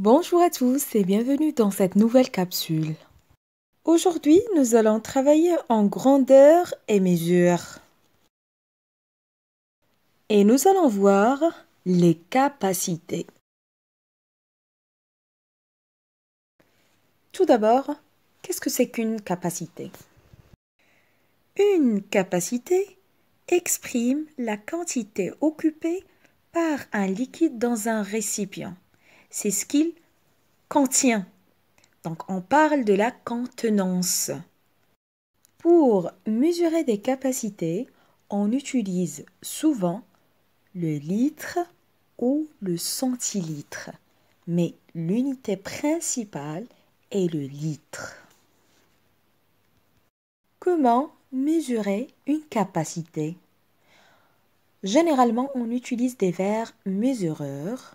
Bonjour à tous et bienvenue dans cette nouvelle capsule. Aujourd'hui, nous allons travailler en grandeur et mesure. Et nous allons voir les capacités. Tout d'abord, qu'est-ce que c'est qu'une capacité? Une capacité exprime la quantité occupée par un liquide dans un récipient. C'est ce qu'il contient. Donc, on parle de la contenance. Pour mesurer des capacités, on utilise souvent le litre ou le centilitre, mais l'unité principale est le litre. Comment mesurer une capacité? Généralement, on utilise des verres mesureurs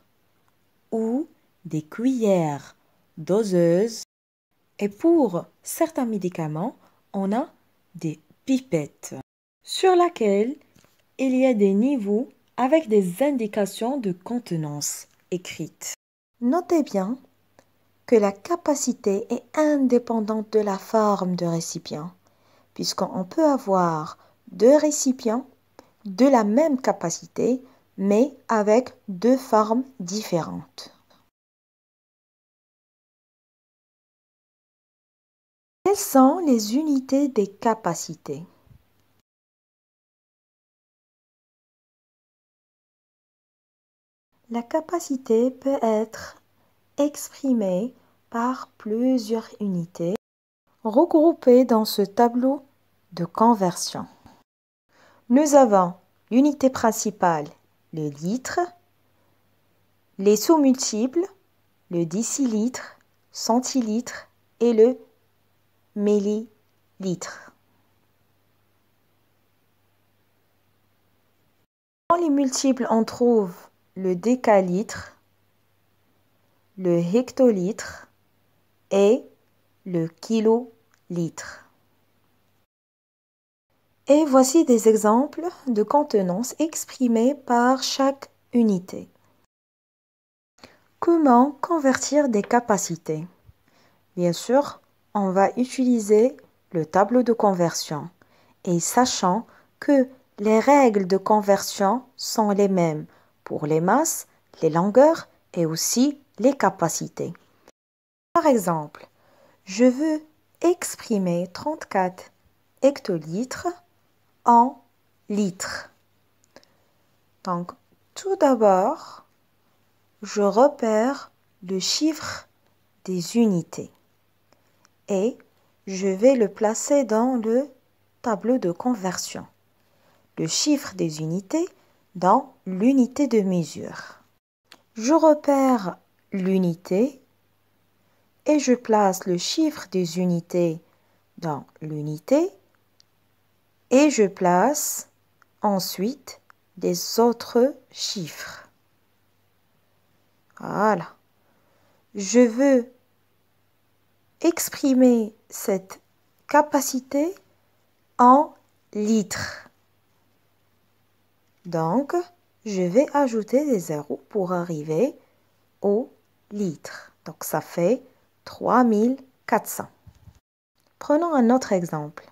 ou des cuillères doseuses. Et pour certains médicaments, on a des pipettes sur laquelle il y a des niveaux avec des indications de contenance écrites. Notez bien que la capacité est indépendante de la forme de récipient, puisqu'on peut avoir deux récipients de la même capacité, mais avec deux formes différentes. Quelles sont les unités des capacités? La capacité peut être exprimée par plusieurs unités regroupées dans ce tableau de conversion. Nous avons l'unité principale, le litre, les sous-multiples, le décilitre, centilitre et le millilitre. Dans les multiples, on trouve le décalitre, le hectolitre et le kilolitre. Et voici des exemples de contenance exprimés par chaque unité. Comment convertir des capacités? Bien sûr, on va utiliser le tableau de conversion et sachant que les règles de conversion sont les mêmes pour les masses, les longueurs et aussi les capacités. Par exemple, je veux exprimer 34 hectolitres en litres. Donc, tout d'abord, je repère le chiffre des unités et je vais le placer dans le tableau de conversion. Le chiffre des unités dans l'unité de mesure. Je repère l'unité et je place le chiffre des unités dans l'unité et je place ensuite les autres chiffres. Voilà. Je veux exprimer cette capacité en litres. Donc, je vais ajouter des zéros pour arriver au litre. Donc, ça fait 3400. Prenons un autre exemple.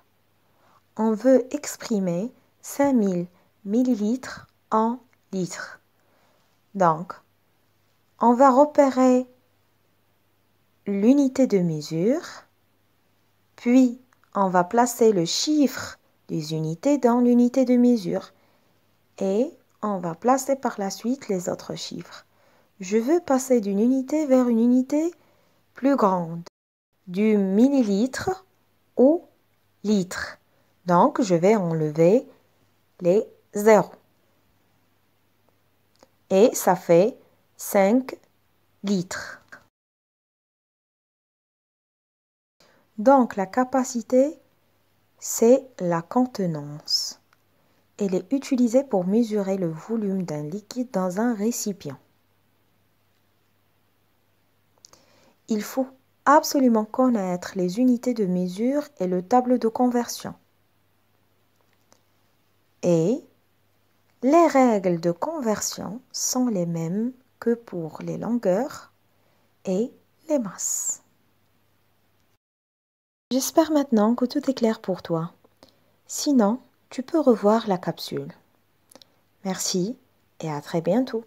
On veut exprimer 5000 millilitres en litres. Donc, on va repérer l'unité de mesure, puis on va placer le chiffre des unités dans l'unité de mesure et on va placer par la suite les autres chiffres. Je veux passer d'une unité vers une unité plus grande, du millilitre au litre. Donc, je vais enlever les zéros. Et ça fait 5 litres. Donc, la capacité, c'est la contenance. Elle est utilisée pour mesurer le volume d'un liquide dans un récipient. Il faut absolument connaître les unités de mesure et le tableau de conversion. Et les règles de conversion sont les mêmes que pour les longueurs et les masses. J'espère maintenant que tout est clair pour toi. Sinon, tu peux revoir la capsule. Merci et à très bientôt.